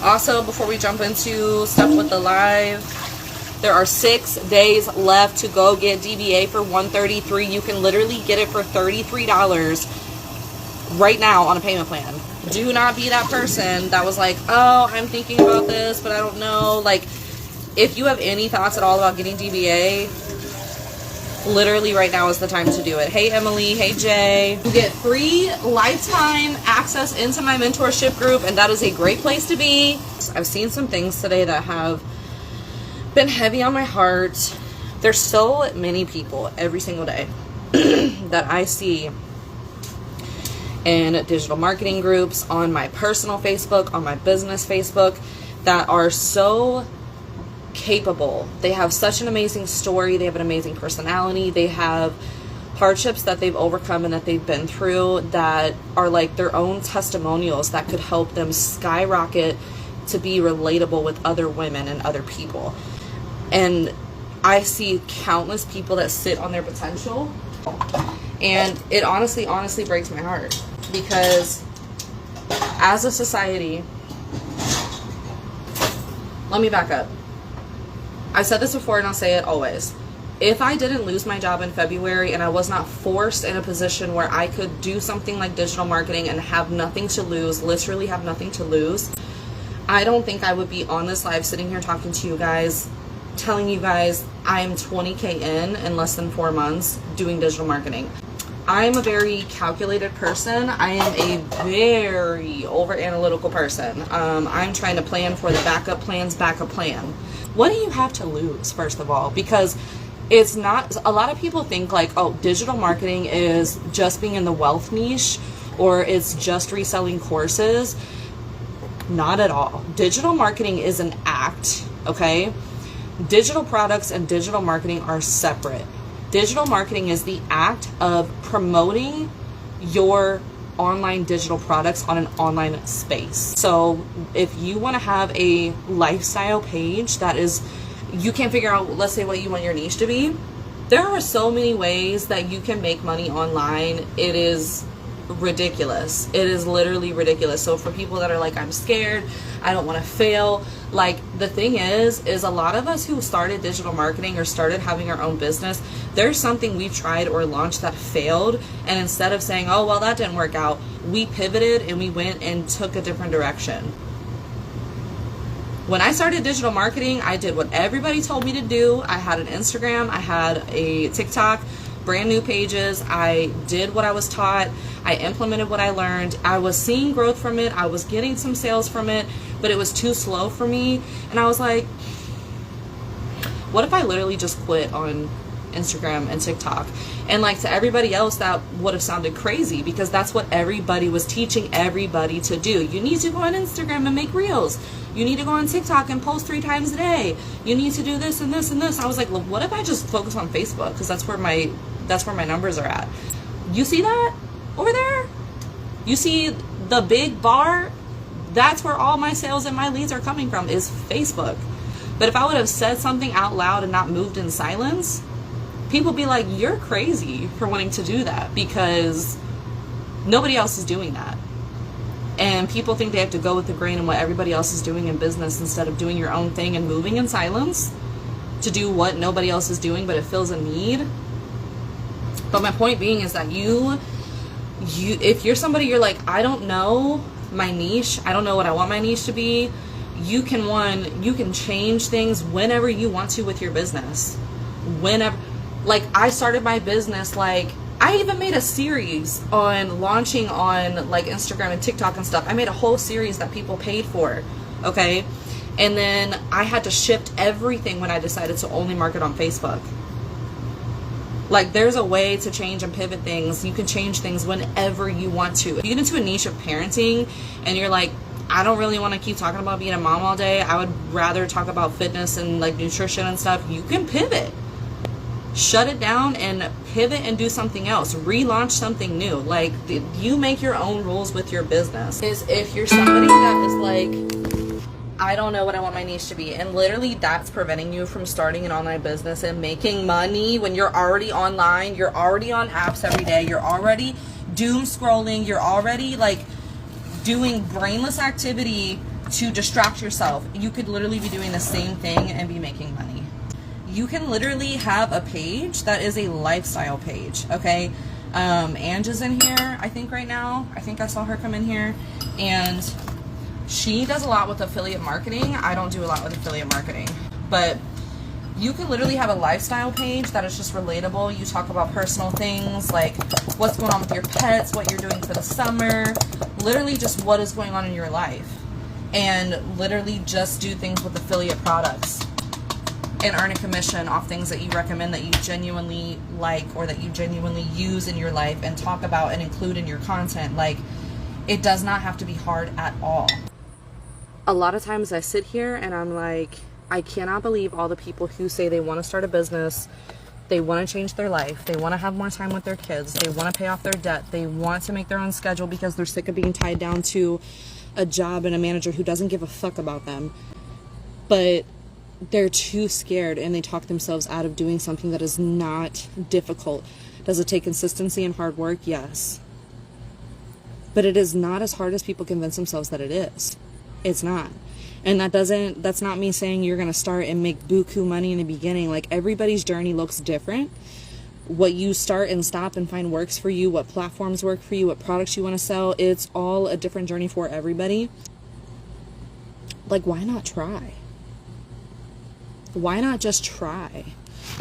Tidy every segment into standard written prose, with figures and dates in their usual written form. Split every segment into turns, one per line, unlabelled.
Also, before we jump into stuff with the live, there are 6 days left to go get DBA for $133. You can literally get it for $33 right now on a payment plan. Do not be that person that was like, oh, I'm thinking about this, but I don't know. Like, if you have any thoughts at all about getting DBA, literally right now is the time to do it. Hey, Emily. Hey, Jay. You get free lifetime access into my mentorship group, and that is a great place to be. I've seen some things today that have been heavy on my heart. There's so many people every single day that I see in digital marketing groups, on my personal Facebook, on my business Facebook, that are so capable. They have such an amazing story. They have an amazing personality. They have hardships that they've overcome and that they've been through that are like their own testimonials that could help them skyrocket to be relatable with other women and other people. And I see countless people that sit on their potential, and it honestly breaks my heart, because as a society, let me back up. I've said this before and I'll say it always. If I didn't lose my job in February and I was not forced in a position where I could do something like digital marketing and have nothing to lose, literally have nothing to lose, I don't think I would be on this live sitting here talking to you guys, telling you guys I'm 20K in less than 4 months doing digital marketing. I'm a very calculated person. I am a very over analytical person. I'm trying to plan for the backup plan. What do you have to lose, first of all? Because it's not, a lot of people think like, oh, digital marketing is just being in the wealth niche, or it's just reselling courses. Not at all. Digital marketing is an act, okay? Digital products and digital marketing are separate. Digital marketing is the act of promoting your online digital products on an online space. So if you want to have a lifestyle page that is, you can't figure out, let's say, what you want your niche to be, there are so many ways that you can make money online. It is ridiculous. It is literally ridiculous. So for people that are like, I'm scared, I don't want to fail, like, the thing is a lot of us who started digital marketing or started having our own business, there's something we tried or launched that failed, and instead of saying, oh, well, that didn't work out, we pivoted and we went and took a different direction. When I started digital marketing, I did what everybody told me to do. I had an Instagram, I had a TikTok, brand new pages. I did what I was taught. I implemented what I learned. I was seeing growth from it. I was getting some sales from it, but it was too slow for me. And I was like, what if I literally just quit on Instagram and TikTok? And like, to everybody else, that would have sounded crazy, because that's what everybody was teaching everybody to do. You need to go on Instagram and make reels. You need to go on TikTok and post 3 times a day. You need to do this and this and this. I was like, well, what if I just focus on Facebook? Because that's where my numbers are at. You see that over there? You see the big bar? That's where all my sales and my leads are coming from, is Facebook. But if I would have said something out loud and not moved in silence, people be like, you're crazy for wanting to do that, because nobody else is doing that. And people think they have to go with the grain in what everybody else is doing in business, instead of doing your own thing and moving in silence to do what nobody else is doing, but it fills a need. But my point being is that you if you're somebody, you're like, I don't know my niche, I don't know what I want my niche to be, you can change things whenever you want to with your business. Whenever, like, I started my business, like, I even made a series on launching on like Instagram and TikTok and stuff. I made a whole series that people paid for, okay? And then I had to shift everything when I decided to only market on Facebook. Like, there's a way to change and pivot things. You can change things whenever you want to. If you get into a niche of parenting and you're like, I don't really want to keep talking about being a mom all day, I would rather talk about fitness and like nutrition and stuff, you can pivot. Shut it down and pivot and do something else. Relaunch something new. Like, you make your own rules with your business. Is if you're somebody that is like, I don't know what I want my niche to be, and literally that's preventing you from starting an online business and making money when you're already online, you're already on apps every day, you're already doom scrolling, you're already like doing brainless activity to distract yourself. You could literally be doing the same thing and be making money. You can literally have a page that is a lifestyle page, okay? Ange is in here, I think right now. I think I saw her come in here. And she does a lot with affiliate marketing. I don't do a lot with affiliate marketing. But you can literally have a lifestyle page that is just relatable. You talk about personal things like what's going on with your pets, what you're doing for the summer, literally just what is going on in your life. And literally just do things with affiliate products and earn a commission off things that you recommend that you genuinely like or that you genuinely use in your life and talk about and include in your content. Like, it does not have to be hard at all. A lot of times I sit here and I'm like, I cannot believe all the people who say they want to start a business, they want to change their life, they want to have more time with their kids, they want to pay off their debt, they want to make their own schedule because they're sick of being tied down to a job and a manager who doesn't give a fuck about them. But they're too scared and they talk themselves out of doing something that is not difficult. Does it take consistency and hard work? Yes. But it is not as hard as people convince themselves that it is. It's not. And that's not me saying you're going to start and make buku money in the beginning. Like, everybody's journey looks different. What you start and stop and find works for you, what platforms work for you, what products you want to sell, it's all a different journey for everybody. Like, why not try? Why not just try?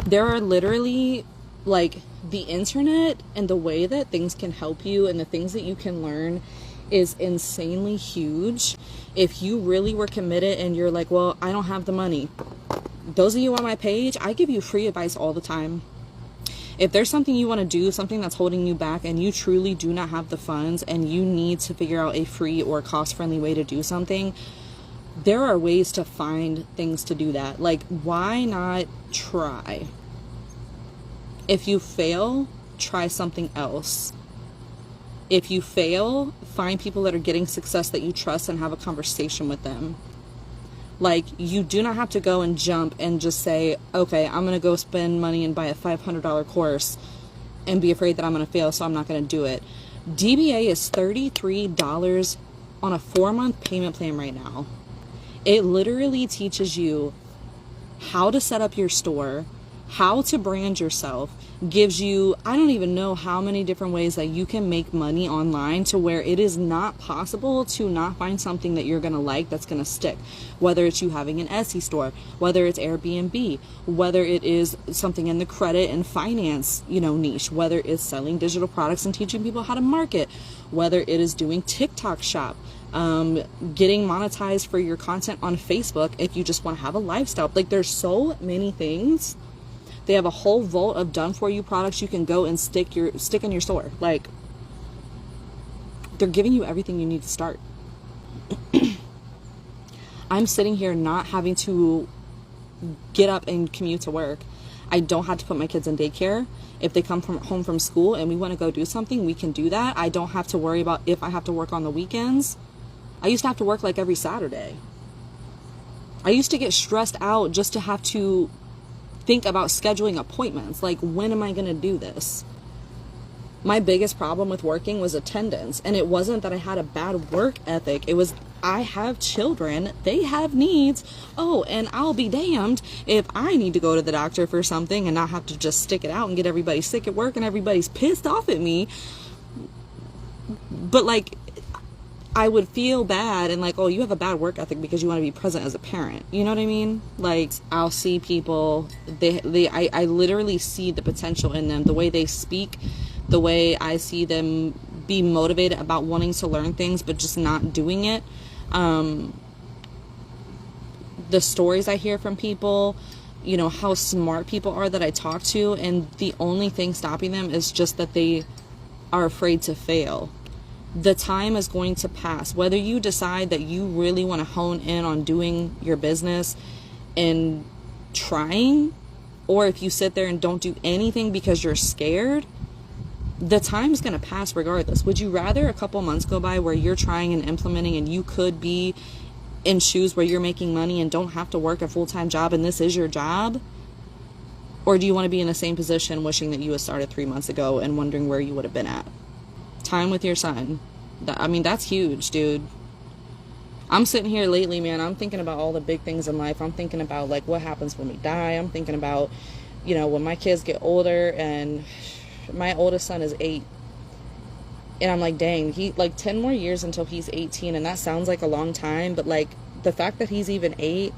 There are literally, like, the internet and the way that things can help you and the things that you can learn is insanely huge. If you really were committed and you're like, well, I don't have the money. Those of you on my page, I give you free advice all the time. If there's something you want to do, something that's holding you back, and you truly do not have the funds and you need to figure out a free or cost-friendly way to do something, there are ways to find things to do that. Like, why not try? If you fail, try something else. If you fail, find people that are getting success that you trust and have a conversation with them. Like, you do not have to go and jump and just say, okay, I'm going to go spend money and buy a $500 course and be afraid that I'm going to fail, so I'm not going to do it. DBA is $33 on a 4-month payment plan right now. It literally teaches you how to set up your store, how to brand yourself, gives you, I don't even know how many different ways that you can make money online to where it is not possible to not find something that you're going to like that's going to stick. Whether it's you having an Etsy store, whether it's Airbnb, whether it is something in the credit and finance, niche, whether it's selling digital products and teaching people how to market, whether it is doing TikTok shop, getting monetized for your content on Facebook if you just want to have a lifestyle. Like, there's so many things. They have a whole vault of done for you products you can go and stick in your store. Like, they're giving you everything you need to start. I'm sitting here not having to get up and commute to work. I don't have to put my kids in daycare. If they come home from school and we want to go do something, we can do that. I don't have to worry about if I have to work on the weekends. I used to have to work like every Saturday. I used to get stressed out just to have to think about scheduling appointments. Like, when am I going to do this? My biggest problem with working was attendance. And it wasn't that I had a bad work ethic. It was, I have children. They have needs. Oh, and I'll be damned if I need to go to the doctor for something and not have to just stick it out and get everybody sick at work and everybody's pissed off at me. But, like, I would feel bad and like, oh, you have a bad work ethic because you want to be present as a parent. You know what I mean? Like, I'll see people, I literally see the potential in them, the way they speak, the way I see them be motivated about wanting to learn things, but just not doing it. The stories I hear from people, how smart people are that I talk to, and the only thing stopping them is just that they are afraid to fail. The time is going to pass. Whether you decide that you really want to hone in on doing your business and trying, or if you sit there and don't do anything because you're scared, the time's going to pass regardless. Would you rather a couple months go by where you're trying and implementing and you could be in shoes where you're making money and don't have to work a full-time job and this is your job? Or do you want to be in the same position wishing that you had started 3 months ago and wondering where you would have been at? Time with your son. That's huge, dude. I'm sitting here lately, man, I'm thinking about all the big things in life. I'm thinking about, like, what happens when we die. I'm thinking about, you know, when my kids get older, and my oldest son is 8. And I'm like, dang, he, like, 10 more years until he's 18, and that sounds like a long time, but, like, the fact that he's even 8,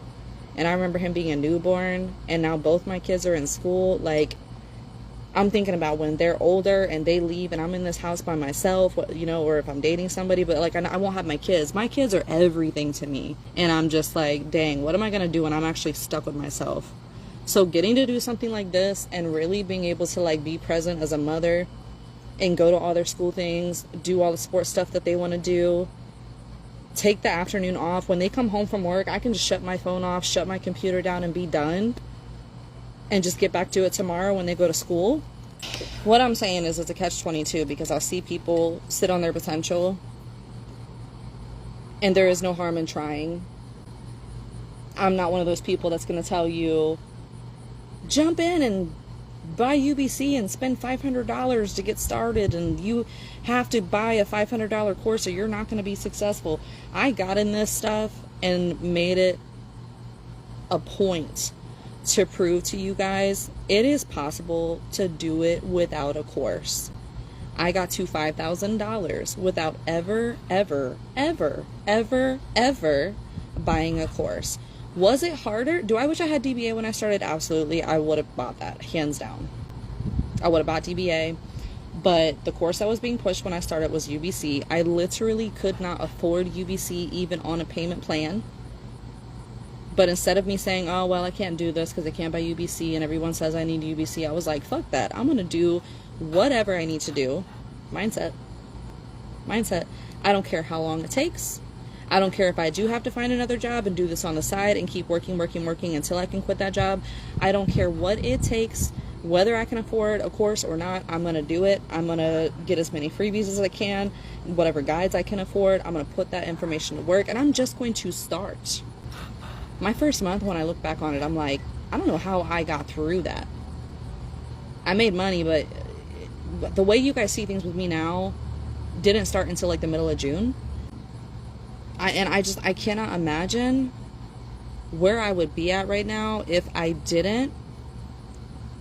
and I remember him being a newborn, and now both my kids are in school, like, I'm thinking about when they're older and they leave and I'm in this house by myself, you know, or if I'm dating somebody, but like I won't have my kids. My kids are everything to me. And I'm just like, dang, what am I going to do when I'm actually stuck with myself? So getting to do something like this and really being able to like be present as a mother and go to all their school things, do all the sports stuff that they want to do, take the afternoon off. When they come home from work, I can just shut my phone off, shut my computer down and be done. And just get back to it tomorrow when they go to school. What I'm saying is it's a catch-22, because I'll see people sit on their potential and there is no harm in trying. I'm not one of those people that's going to tell you, jump in and buy UBC and spend $500 to get started and you have to buy a $500 course or you're not going to be successful. I got in this stuff and made it a point to prove to you guys it is possible to do it without a course. I got to $5,000 without ever buying a course. Was it harder? Do I wish I had DBA when I started? Absolutely. I would have bought that, hands down. I would have bought DBA, but the course that was being pushed when I started was UBC. I literally could not afford UBC even on a payment plan. But instead of me saying, oh, well, I can't do this because I can't buy UBC and everyone says I need UBC, I was like, fuck that. I'm going to do whatever I need to do. Mindset. I don't care how long it takes. I don't care if I do have to find another job and do this on the side and keep working until I can quit that job. I don't care what it takes, whether I can afford a course or not. I'm going to do it. I'm going to get as many freebies as I can, whatever guides I can afford. I'm going to put that information to work, and I'm just going to start. My first month, when I look back on it, I'm like, I don't know how I got through that. I made money, but the way you guys see things with me now didn't start until like the middle of June. I cannot imagine where I would be at right now if I didn't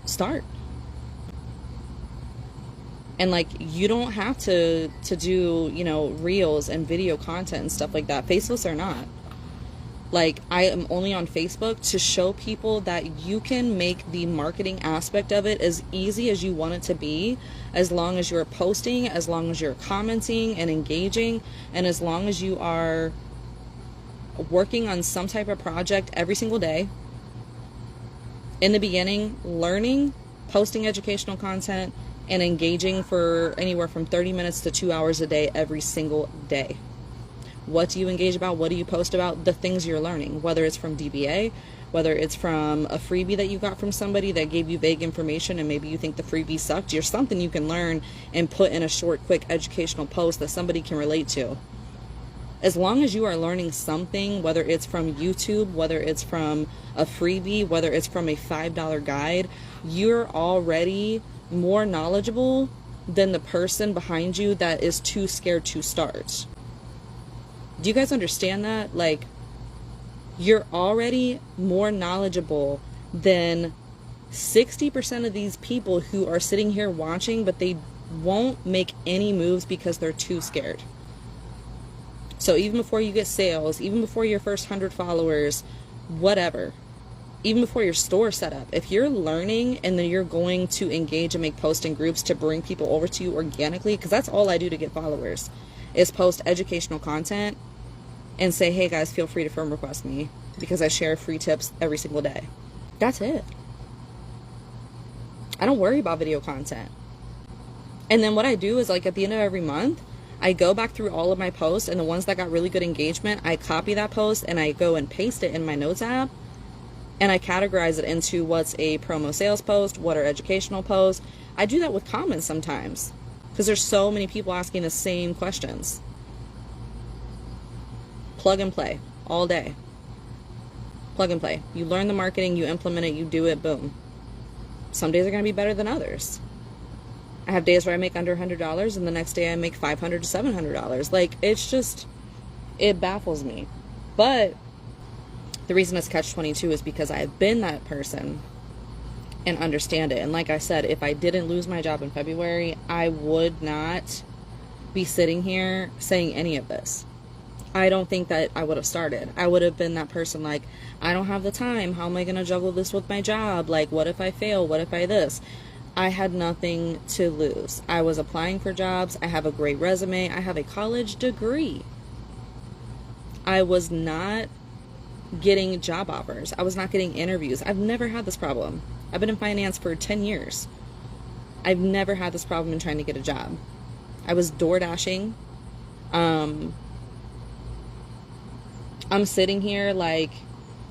start. And like, you don't have to do, you know, reels and video content and stuff like that. Faceless or not. Like, I am only on Facebook to show people that you can make the marketing aspect of it as easy as you want it to be, as long as you're posting, as long as you're commenting and engaging, and as long as you are working on some type of project every single day. In the beginning, learning, posting educational content, and engaging for anywhere from 30 minutes to 2 hours a day every single day. What do you engage about? What do you post about? The things you're learning, whether it's from DBA, whether it's from a freebie that you got from somebody that gave you vague information and maybe you think the freebie sucked. You're something you can learn and put in a short, quick educational post that somebody can relate to. As long as you are learning something, whether it's from YouTube, whether it's from a freebie, whether it's from a $5 guide, you're already more knowledgeable than the person behind you that is too scared to start. Do you guys understand that? Like, you're already more knowledgeable than 60% of these people who are sitting here watching, but they won't make any moves because they're too scared. So even before you get sales, even before your first 100 followers, whatever, even before your store set up, if you're learning and then you're going to engage and make posts in groups to bring people over to you organically, because that's all I do to get followers, is post educational content and say, hey guys, feel free to friend request me because I share free tips every single day. That's it. I don't worry about video content. And then what I do is, like, at the end of every month, I go back through all of my posts, and the ones that got really good engagement, I copy that post and I go and paste it in my notes app, and I categorize it into what's a promo sales post, what are educational posts. I do that with comments sometimes because there's so many people asking the same questions. Plug and play all day. Plug and play. You learn the marketing, you implement it, you do it, boom. Some days are going to be better than others. I have days where I make under $100 and the next day I make $500 to $700. Like, it's just, it baffles me. But the reason it's catch-22 is because I've been that person and understand it. And like I said, if I didn't lose my job in February, I would not be sitting here saying any of this. I don't think that I would have started. I would have been that person like, I don't have the time. How am I going to juggle this with my job? Like, what if I fail? What if I this? I had nothing to lose. I was applying for jobs. I have a great resume. I have a college degree. I was not getting job offers. I was not getting interviews. I've never had this problem. I've been in finance for 10 years. I've never had this problem in trying to get a job. I was door dashing. I'm sitting here like,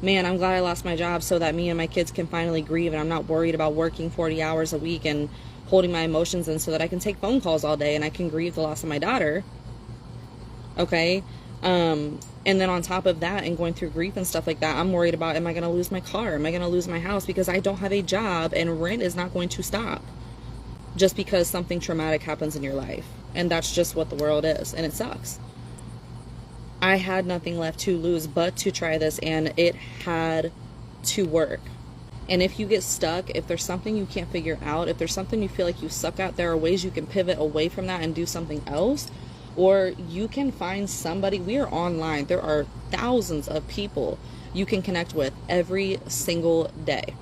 man, I'm glad I lost my job so that me and my kids can finally grieve, and I'm not worried about working 40 hours a week and holding my emotions in so that I can take phone calls all day and I can grieve the loss of my daughter. Okay? And then on top of that and going through grief and stuff like that, I'm worried about, am I going to lose my car? Am I going to lose my house? Because I don't have a job and rent is not going to stop just because something traumatic happens in your life. And that's just what the world is. And it sucks. I had nothing left to lose but to try this, and it had to work. And if you get stuck, if there's something you can't figure out, if there's something you feel like you suck at, there are ways you can pivot away from that and do something else. Or you can find somebody. We are online. There are thousands of people you can connect with every single day.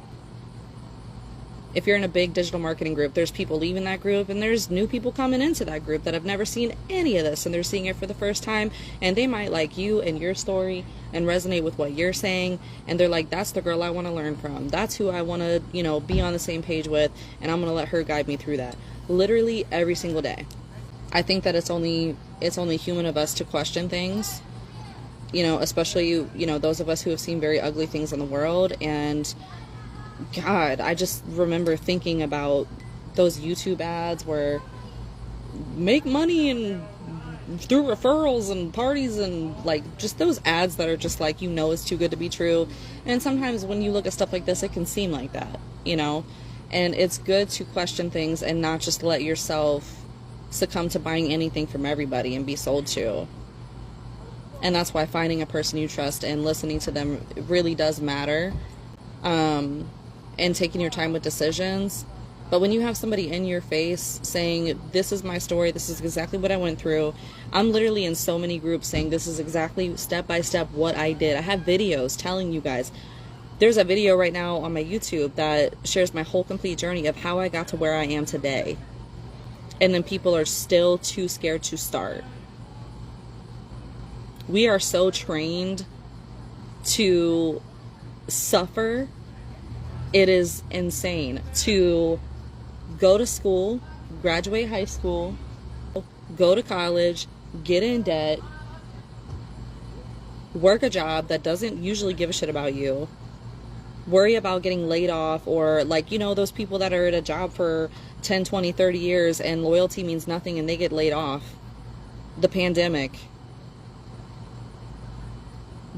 If you're in a big digital marketing group, there's people leaving that group and there's new people coming into that group that have never seen any of this, and they're seeing it for the first time, and they might like you and your story and resonate with what you're saying, and they're like, that's the girl I want to learn from. That's who I want to, be on the same page with, and I'm going to let her guide me through that. Literally every single day. I think that it's only human of us to question things, especially, those of us who have seen very ugly things in the world. And God, I just remember thinking about those YouTube ads where make money and through referrals and parties, and like just those ads that are just like, it's too good to be true. And sometimes when you look at stuff like this, it can seem like that, and it's good to question things and not just let yourself succumb to buying anything from everybody and be sold to. And that's why finding a person you trust and listening to them really does matter. And taking your time with decisions. But when you have somebody in your face saying, this is my story, this is exactly what I went through. I'm literally in so many groups saying this is exactly step by step what I did. I have videos telling you guys. There's a video right now on my YouTube that shares my whole complete journey of how I got to where I am today. And then people are still too scared to start. We are so trained to suffer. It is insane to go to school, graduate high school, go to college, get in debt, work a job that doesn't usually give a shit about you, worry about getting laid off, or those people that are at a job for 10, 20, 30 years and loyalty means nothing and they get laid off. The pandemic.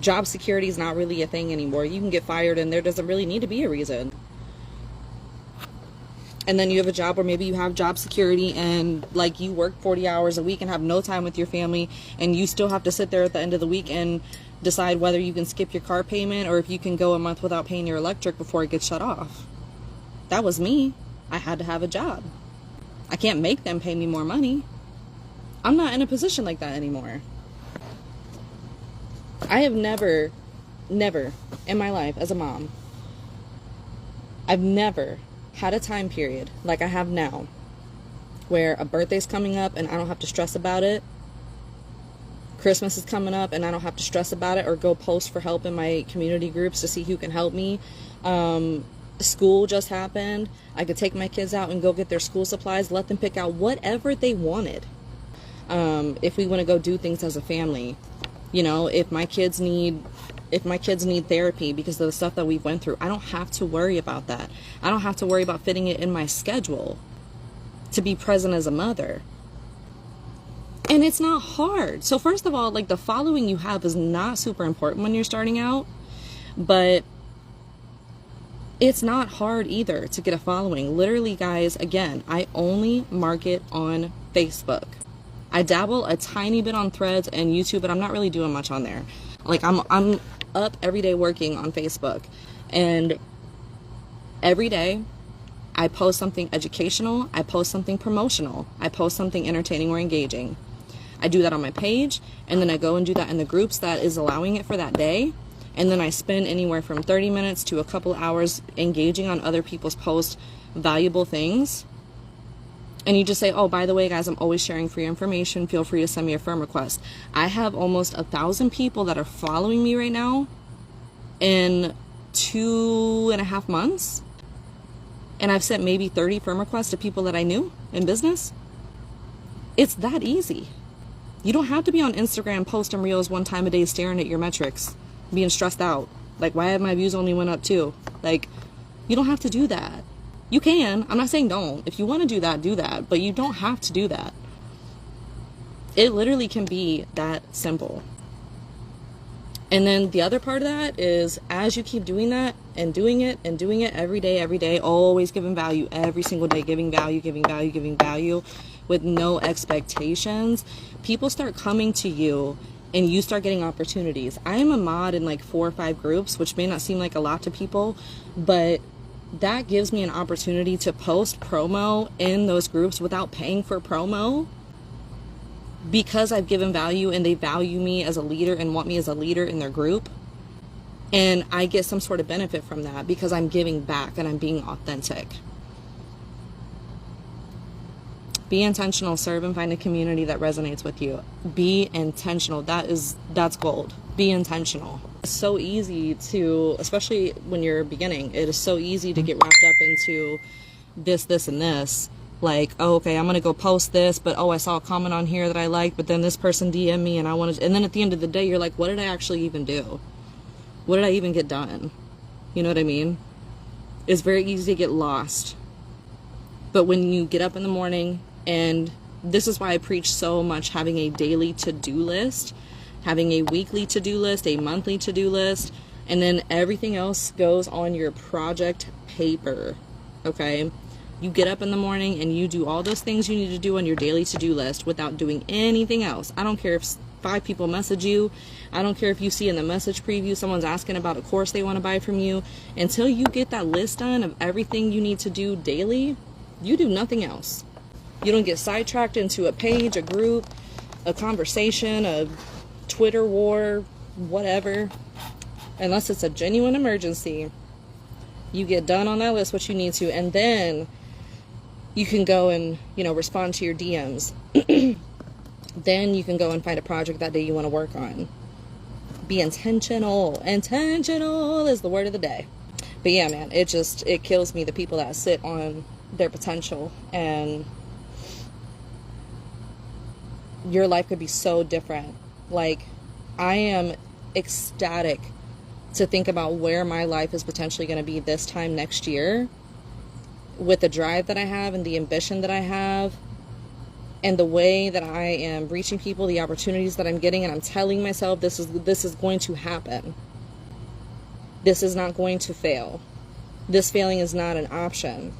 Job security is not really a thing anymore. You can get fired and there doesn't really need to be a reason. And then you have a job where maybe you have job security and you work 40 hours a week and have no time with your family, and you still have to sit there at the end of the week and decide whether you can skip your car payment or if you can go a month without paying your electric before it gets shut off. That was me. I had to have a job. I can't make them pay me more money. I'm not in a position like that anymore. I have never in my life as a mom, I've never had a time period like I have now where a birthday's coming up and I don't have to stress about it. Christmas is coming up and I don't have to stress about it or go post for help in my community groups to see who can help me. School just happened. I could take my kids out and go get their school supplies, let them pick out whatever they wanted. If we want to go do things as a family, if my kids need therapy because of the stuff that we've went through, I don't have to worry about that. I don't have to worry about fitting it in my schedule to be present as a mother. And it's not hard. So first of all, the following you have is not super important when you're starting out, but it's not hard either to get a following. Literally, guys, again, I only market on Facebook. I dabble a tiny bit on Threads and YouTube, but I'm not really doing much on there. Like I'm up every day working on Facebook, and every day I post something educational, I post something promotional, I post something entertaining or engaging. I do that on my page, and then I go and do that in the groups that is allowing it for that day. And then I spend anywhere from 30 minutes to a couple hours engaging on other people's posts, valuable things. And you just say, oh, by the way, guys, I'm always sharing free information. Feel free to send me a friend request. I have almost 1,000 people that are following me right now in 2.5 months. And I've sent maybe 30 friend requests to people that I knew in business. It's that easy. You don't have to be on Instagram posting reels one time a day staring at your metrics, being stressed out. Like, why have my views only went up too? Like, you don't have to do that. You can. I'm not saying don't. If you want to do that. But you don't have to do that. It literally can be that simple. And then the other part of that is, as you keep doing that and doing it every day, always giving value every single day, giving value with no expectations, people start coming to you and you start getting opportunities. I am a mod in like 4 or 5 groups, which may not seem like a lot to people, but that gives me an opportunity to post promo in those groups without paying for promo, because I've given value and they value me as a leader and want me as a leader in their group. And I get some sort of benefit from that because I'm giving back and I'm being authentic. Be intentional, serve and find a community that resonates with you. Be intentional. That's gold. Be intentional. It's so easy to, especially when you're beginning, it is so easy to get wrapped up into this, and this. Like, oh, okay, I'm going to go post this, but oh, I saw a comment on here that I liked, but then this person DM'd me and I wanted to, and then at the end of the day, you're like, what did I actually even do? What did I even get done? You know what I mean? It's very easy to get lost. But when you get up in the morning, and this is why I preach so much having a daily to-do list, having a weekly to-do list, a monthly to-do list, and then everything else goes on your project paper, okay? You get up in the morning and you do all those things you need to do on your daily to-do list without doing anything else. I don't care if 5 people message you. I don't care if you see in the message preview someone's asking about a course they want to buy from you. Until you get that list done of everything you need to do daily, you do nothing else. You don't get sidetracked into a page, a group, a conversation, a Twitter war, whatever. Unless it's a genuine emergency. You get done on that list what you need to, and then you can go and, respond to your DMs. Then you can go and find a project that day you want to work on. Be intentional. Intentional is the word of the day. But yeah, man, it kills me, the people that sit on their potential, and your life could be so different. Like, I am ecstatic to think about where my life is potentially going to be this time next year, with the drive that I have and the ambition that I have and the way that I am reaching people, the opportunities that I'm getting, and I'm telling myself this is going to happen. This is not going to fail. This failing is not an option.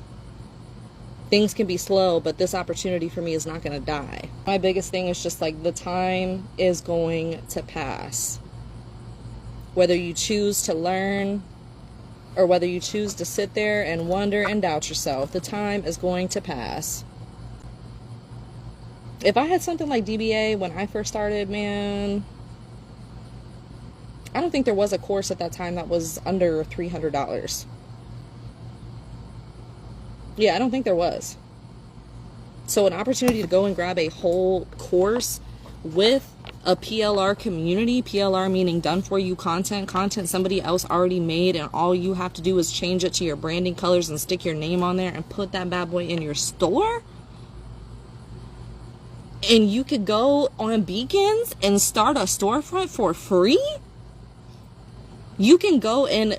Things can be slow, but this opportunity for me is not going to die. My biggest thing is just like, the time is going to pass. Whether you choose to learn or whether you choose to sit there and wonder and doubt yourself, the time is going to pass. If I had something like DBA when I first started, man, I don't think there was a course at that time that was under $300. Yeah, I don't think there was. So an opportunity to go and grab a whole course with a PLR community, PLR meaning done for you content somebody else already made, and all you have to do is change it to your branding colors and stick your name on there and put that bad boy in your store. And you could go on Beacons and start a storefront for free. You can go in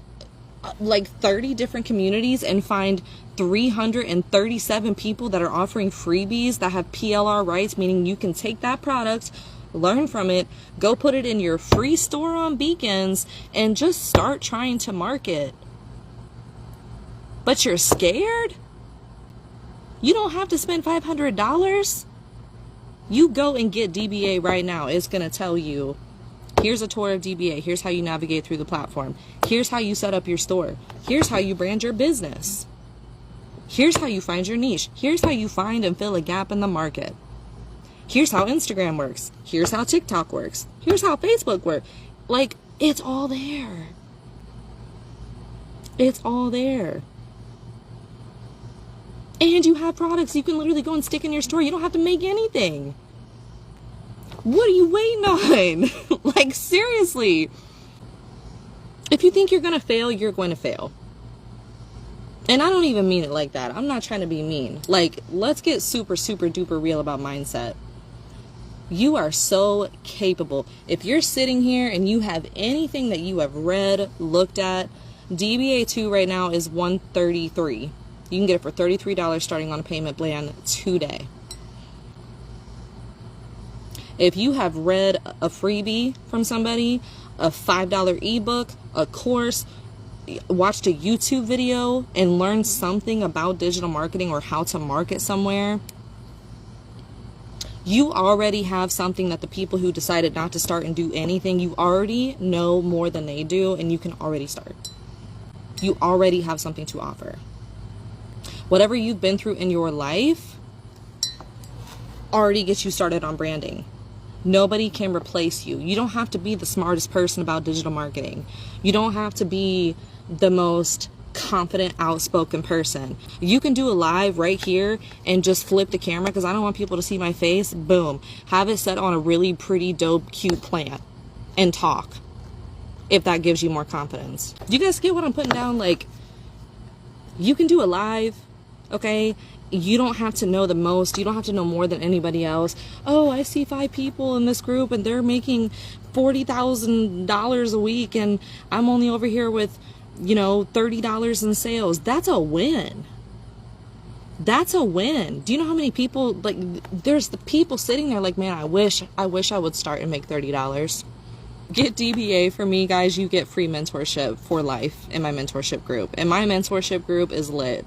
like 30 different communities and find 337 people that are offering freebies that have PLR rights, meaning you can take that product, learn from it, go put it in your free store on Beacons, and just start trying to market. But you're scared? You don't have to spend $500. You go and get DBA right now. It's going to tell you Here's a tour of DBA. Here's how you navigate through the platform. Here's how you set up your store. Here's how you brand your business. Here's how you find your niche. Here's how you find and fill a gap in the market. Here's how Instagram works. Here's how TikTok works. Here's how Facebook works. Like, it's all there. It's all there. And you have products you can literally go and stick in your store. You don't have to make anything. What are you waiting on? Like, seriously. If you think you're going to fail, you're going to fail. And I don't even mean it like that. I'm not trying to be mean. Like, let's get super, super duper real about mindset. You are so capable. If you're sitting here and you have anything that you have read, looked at, DBA 2 right now is $133. You can get it for $33 starting on a payment plan today. If you have read a freebie from somebody, a $5 ebook, a course, watched a YouTube video and learned something about digital marketing or how to market somewhere, you already have something that the people who decided not to start and do anything, you already know more than they do, and you can already start. You already have something to offer. Whatever you've been through in your life already gets you started on branding. Nobody can replace you. You don't have to be the smartest person about digital marketing. You don't have to be the most confident, outspoken person. You can do a live right here and just flip the camera because I don't want people to see my face. Boom. Have it set on a really pretty, dope, cute plant and talk, if that gives you more confidence. Do you guys get what I'm putting down? Like, you can do a live, okay? You don't have to know the most. You don't have to know more than anybody else. Oh, I see 5 people in this group and they're making $40,000 a week and I'm only over here with, you know, $30 in sales. That's a win. That's a win. Do you know how many people, like, there's the people sitting there like, man, I wish I would start and make $30. Get DBA for me, guys. You get free mentorship for life in my mentorship group. And my mentorship group is lit.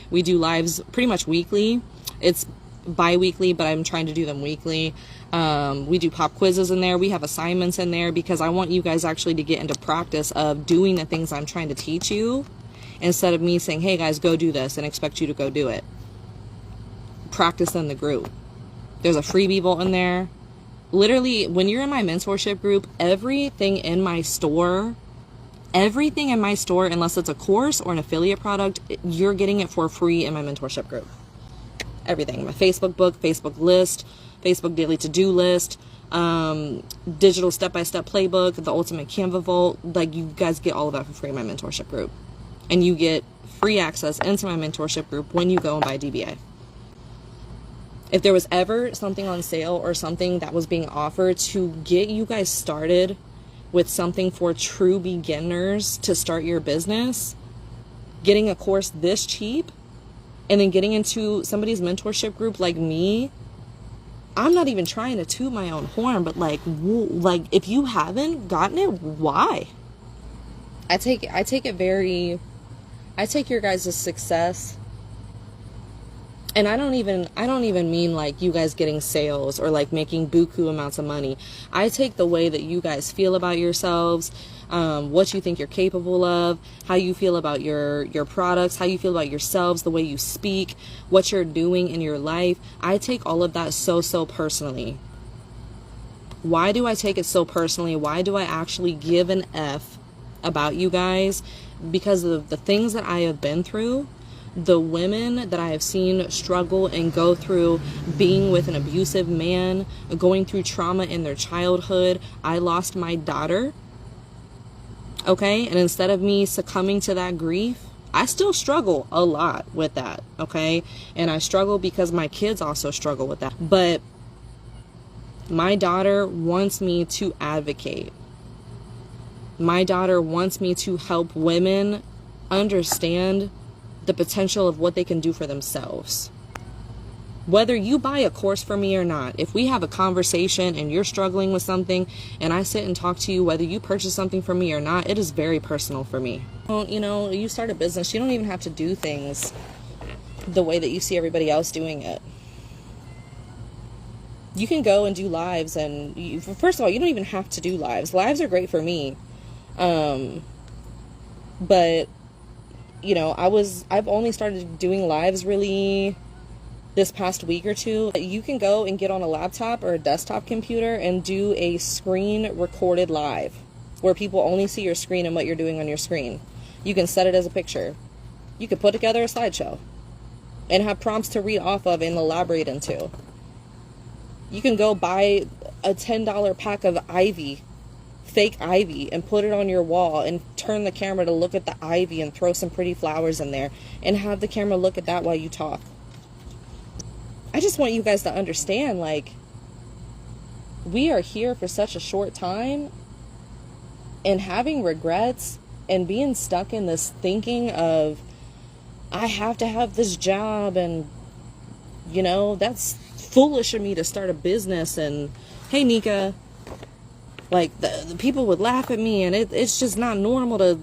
We do lives pretty much weekly. It's bi-weekly, but I'm trying to do them weekly. We do pop quizzes in there. We have assignments in there because I want you guys actually to get into practice of doing the things I'm trying to teach you instead of me saying, hey guys, go do this and expect you to go do it. Practice in the group. There's a freebie vault in there. Literally, when you're in my mentorship group, everything in my store, unless it's a course or an affiliate product, you're getting it for free in my mentorship group. Everything. My Facebook book, Facebook list, Facebook daily to-do list, digital step-by-step playbook, the ultimate Canva vault. Like, you guys get all of that for free in my mentorship group. And you get free access into my mentorship group when you go and buy DBA. If there was ever something on sale or something that was being offered to get you guys started with something for true beginners to start your business, getting a course this cheap and then getting into somebody's mentorship group like me, I'm not even trying to toot my own horn, but like if you haven't gotten it, why? I take your guys' success, and I don't even mean like you guys getting sales or like making buku amounts of money. I take the way that you guys feel about yourselves, what you think you're capable of, how you feel about your products, how you feel about yourselves, the way you speak, what you're doing in your life. I take all of that so personally. Why do I take it so personally? Why do I actually give an F about you guys? Because of the things that I have been through. The women that I have seen struggle and go through being with an abusive man, going through trauma in their childhood. I lost my daughter, okay? And instead of me succumbing to that grief, I still struggle a lot with that, okay? And I struggle because my kids also struggle with that. But my daughter wants me to advocate. My daughter wants me to help women understand the potential of what they can do for themselves. Whether you buy a course from me or not, if we have a conversation and you're struggling with something and I sit and talk to you, whether you purchase something from me or not, it is very personal for me. Well, you know, you start a business, you don't even have to do things the way that you see everybody else doing it. You can go and do lives, and first of all, you don't even have to do lives. Lives are great for me. But, you know, I've only started doing lives really this past week or two. You can go and get on a laptop or a desktop computer and do a screen recorded live where people only see your screen and what you're doing on your screen. You can set it as a picture. You could put together a slideshow and have prompts to read off of and elaborate into. You can go buy a $10 pack of ivy, fake ivy, and put it on your wall and turn the camera to look at the ivy and throw some pretty flowers in there and have the camera look at that while you talk. I just want you guys to understand, like, we are here for such a short time, and having regrets and being stuck in this thinking of, I have to have this job, and, you know, that's foolish of me to start a business, and, hey, Nika, like, the people would laugh at me, and it's just not normal to,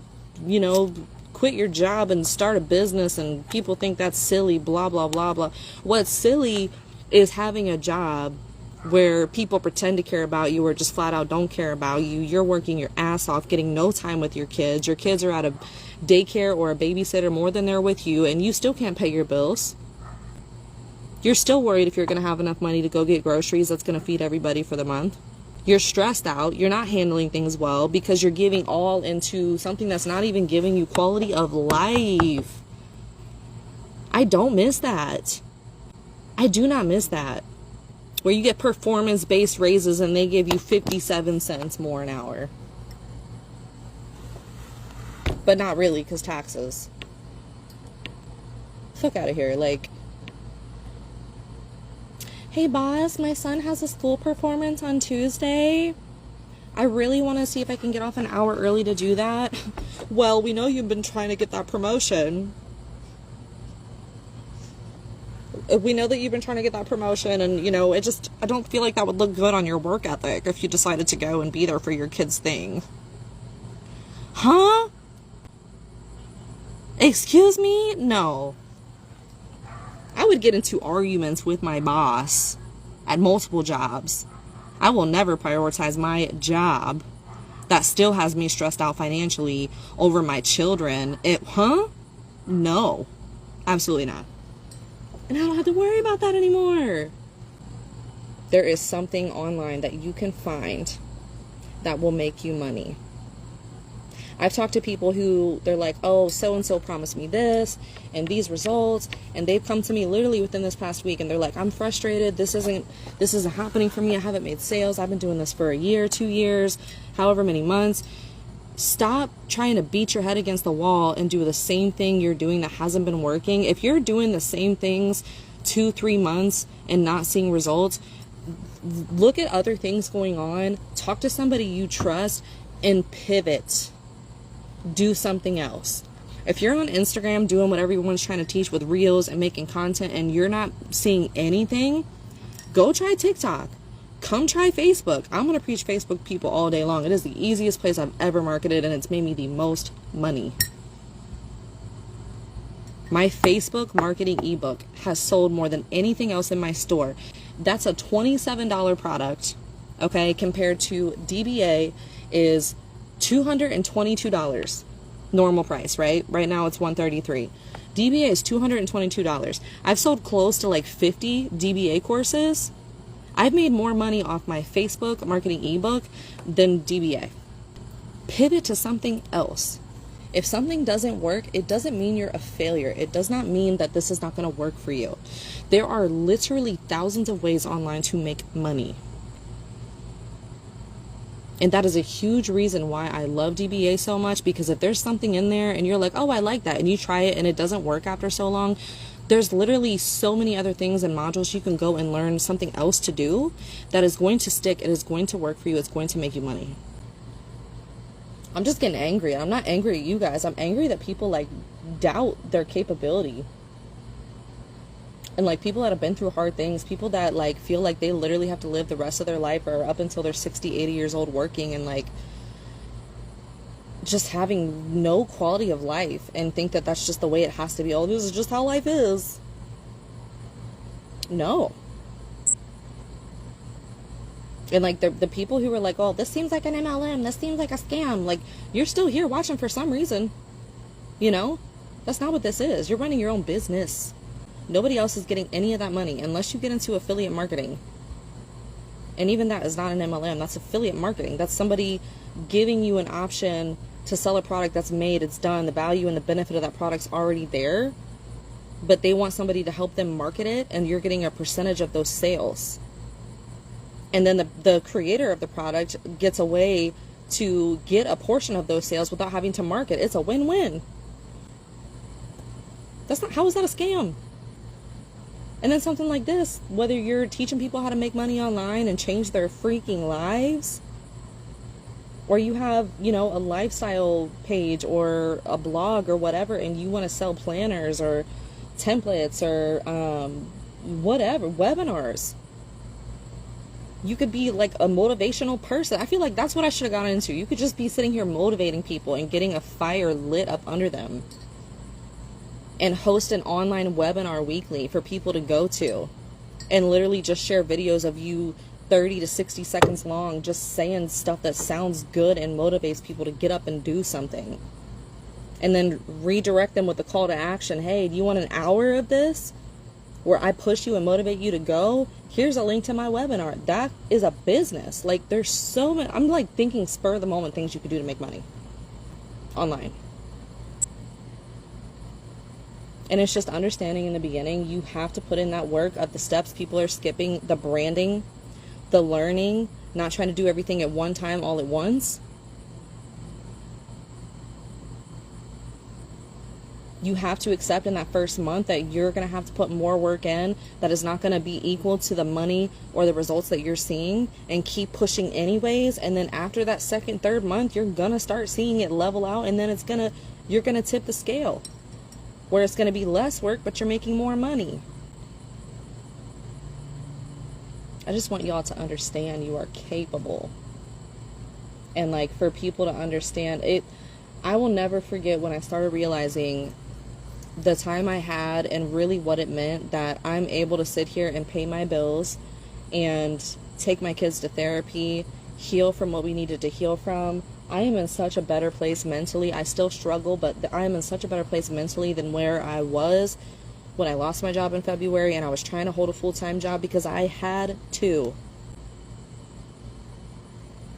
you know, quit your job and start a business, and people think that's silly, blah, blah, blah, blah. What's silly is having a job where people pretend to care about you or just flat out don't care about you. You're working your ass off, getting no time with your kids. Your kids are at a daycare or a babysitter more than they're with you, and you still can't pay your bills. You're still worried if you're going to have enough money to go get groceries that's going to feed everybody for the month. You're stressed out. You're not handling things well because you're giving all into something that's not even giving you quality of life. I don't miss that. I do not miss that. Where you get performance-based raises and they give you 57 cents more an hour. But not really, because taxes. Fuck out of here. Like, hey boss, my son has a school performance on Tuesday. I really want to see if I can get off an hour early to do that. Well, we know you've been trying to get that promotion. We know that you've been trying to get that promotion, and, you know, I don't feel like that would look good on your work ethic if you decided to go and be there for your kid's thing. Huh? Excuse me? No. I would get into arguments with my boss at multiple jobs. I will never prioritize my job that still has me stressed out financially over my children. No. Absolutely not. And I don't have to worry about that anymore. There is something online that you can find that will make you money. I've talked to people who, they're like, oh, so-and-so promised me this and these results, and they've come to me literally within this past week, and they're like, I'm frustrated, this isn't happening for me, I haven't made sales, I've been doing this for a year, 2 years, however many months. Stop trying to beat your head against the wall and do the same thing you're doing that hasn't been working. If you're doing the same things 2-3 months and not seeing results, look at other things going on, talk to somebody you trust, and pivot. Do something else. If you're on Instagram doing what everyone's trying to teach with reels and making content and you're not seeing anything, go try TikTok. Come try Facebook. I'm going to preach Facebook people all day long. It is the easiest place I've ever marketed, and it's made me the most money. My Facebook marketing ebook has sold more than anything else in my store. That's a $27 product, okay, compared to DBA is $222 normal price, right? Right now it's $133. DBA is $222. I've sold close to like 50 DBA courses. I've made more money off my Facebook marketing ebook than DBA. Pivot to something else. If something doesn't work, it doesn't mean you're a failure. It does not mean that this is not going to work for you. There are literally thousands of ways online to make money. And that is a huge reason why I love DBA so much, because if there's something in there and you're like, oh, I like that, and you try it and it doesn't work after so long, there's literally so many other things and modules you can go and learn something else to do that is going to stick. It is going to work for you. It's going to make you money. I'm just getting angry. I'm not angry at you guys. I'm angry that people like doubt their capability. And like people that have been through hard things, people that like feel like they literally have to live the rest of their life or up until they're 60, 80 years old working and like just having no quality of life and think that that's just the way it has to be. Oh, this is just how life is. No. And like the people who were like, oh, this seems like an MLM, this seems like a scam, like, you're still here watching for some reason. You know, that's not what this is. You're running your own business. Nobody else is getting any of that money unless you get into affiliate marketing. And even that is not an MLM. That's affiliate marketing. That's somebody giving you an option to sell a product that's made, it's done, the value and the benefit of that product's already there, but they want somebody to help them market it, and you're getting a percentage of those sales. And then the creator of the product gets a way to get a portion of those sales without having to market. It's a win-win. How is that a scam? And then something like this, whether you're teaching people how to make money online and change their freaking lives, or you have, you know, a lifestyle page or a blog or whatever, and you want to sell planners or templates or whatever, webinars. You could be like a motivational person. I feel like that's what I should have gotten into. You could just be sitting here motivating people and getting a fire lit up under them, and host an online webinar weekly for people to go to, and literally just share videos of you 30 to 60 seconds long, just saying stuff that sounds good and motivates people to get up and do something. And then redirect them with a call to action. Hey, do you want an hour of this where I push you and motivate you to go? Here's a link to my webinar. That is a business. Like, there's so many, I'm like thinking spur of the moment things you could do to make money online. And it's just understanding in the beginning, you have to put in that work of the steps people are skipping, the branding, the learning, not trying to do everything at one time all at once. You have to accept in that first month that you're going to have to put more work in that is not going to be equal to the money or the results that you're seeing, and keep pushing anyways. And then after that second, third month, you're going to start seeing it level out, and then you're going to tip the scale where it's going to be less work, but you're making more money. I just want y'all to understand you are capable. And like, for people to understand it, I will never forget when I started realizing the time I had and really what it meant that I'm able to sit here and pay my bills and take my kids to therapy, heal from what we needed to heal from. I am in such a better place mentally. I still struggle, but I am in such a better place mentally than where I was when I lost my job in February and I was trying to hold a full-time job because I had to.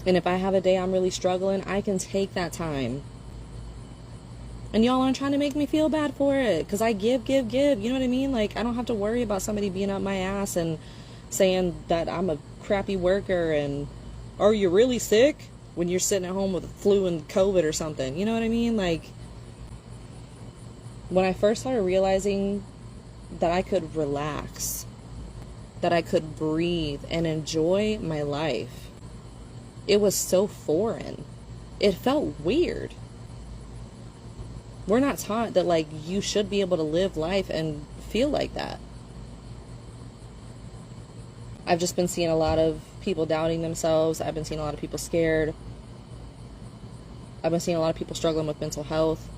And if I have a day I'm really struggling, I can take that time. And y'all aren't trying to make me feel bad for it, because I give. You know what I mean? Like, I don't have to worry about somebody being up my ass and saying that I'm a crappy worker and, are you really sick? When you're sitting at home with flu and COVID or something. You know what I mean? Like, when I first started realizing that I could relax, that I could breathe and enjoy my life, it was so foreign. It felt weird. We're not taught that, like, you should be able to live life and feel like that. I've just been seeing a lot of people doubting themselves. I've been seeing a lot of people scared. I've been seeing a lot of people struggling with mental health.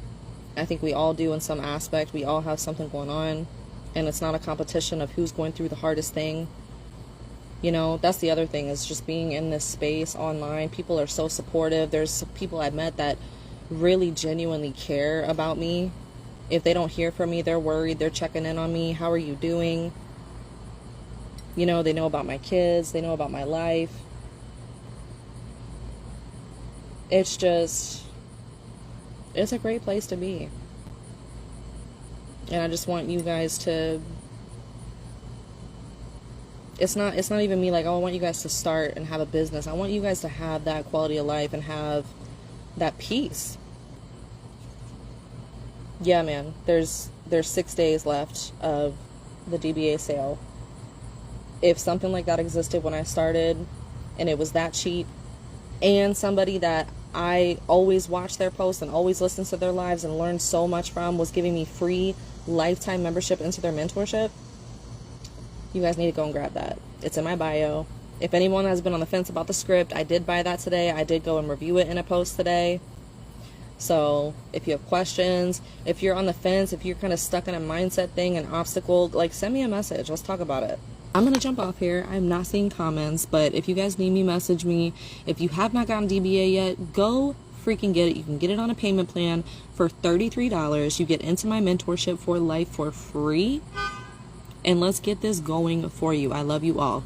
I think we all do in some aspect. We all have something going on. And it's not a competition of who's going through the hardest thing. You know, that's the other thing, is just being in this space online. People are so supportive. There's people I've met that really genuinely care about me. If they don't hear from me, they're worried. They're checking in on me. How are you doing? You know, they know about my kids. They know about my life. It's just, it's a great place to be. And I just want you guys to, it's not even me like, oh, I want you guys to start and have a business. I want you guys to have that quality of life and have that peace. Yeah, man, there's 6 days left of the DBA sale. If something like that existed when I started and it was that cheap, and somebody that I always watch their posts and always listen to their lives and learn so much from was giving me free lifetime membership into their mentorship, you guys need to go and grab that. It's in my bio. If anyone has been on the fence about the script, I did buy that today. I did go and review it in a post today. So if you have questions, if you're on the fence, if you're kind of stuck in a mindset thing, an obstacle, like, send me a message. Let's talk about it. I'm going to jump off here. I'm not seeing comments, but if you guys need me, message me. If you have not gotten DBA yet, go freaking get it. You can get it on a payment plan for $33. You get into my mentorship for life for free. And let's get this going for you. I love you all.